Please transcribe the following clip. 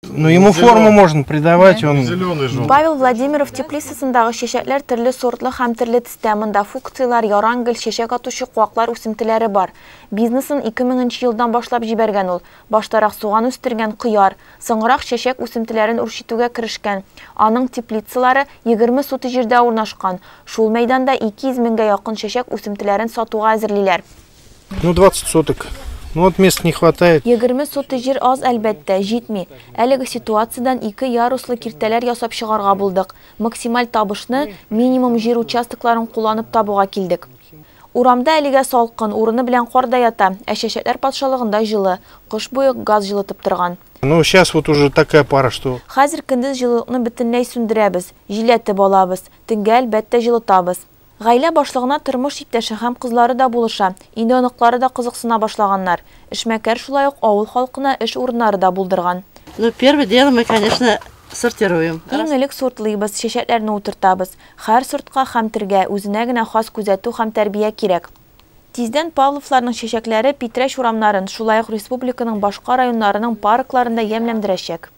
Ну, ему форму можно придавать, он... Зеленый же. Павел Владимиров теплицасындагы шешеклер төрле сортлы һәм төрле системында функциялар ярангыл шешек атучы куаклар үсемтеләре бар. Бизнесын 2000 елдан башлап җибәргән ул. Баштарак суган үстергән кыяр, соңрак шешек үсемтеләрен үрчетүгә керешкән. Аның теплицалары 20 соты җирдә урнашкан. Шул мәйданда 200 меңгә якын шешек үсемтеләрен сатуга әзерлиләр. Ну, 20 соток. Ну, вот места не хватает. 20 соты җир аз әлбәттә, җитми. Әлеге ситуациядан 2 яруслы киртәләр ясап чыгарга булдык. Максималь табышны минимум җир участокларын кулланып табуга килдек. Урамда әлегә салкын, урыны белән кар да ята, ә чәчәкләр патшалыгында җылы, кыш буе газ җылытып торган. Ну, сейчас вот уже такая пара, что... Хәзер көндез җылылыкны бөтенләй сүндерәбез, җиләтеп алабыз, төнгә әлбәттә җылытабыз. Гаилә башлыгына тормыш иптәше һәм кызлары да булыша. Инде оныклары да кызыксына башлаганнар. Эшмәкәр шулай ук авыл халкына эш урыннары да булдырган. Ну, первое дело мы, конечно, сортируем. Иң элек сортлыйбыз, чәчәкләрне утыртабыз. Һәр сортка һәм төргә үзенә генә хас күзәтү һәм тәрбия кирәк. Тиздән Павловларның чәчәкләре Питрәч урамнарын, шулай ук республиканың башка районнарының паркларында ямьләндерәчәк.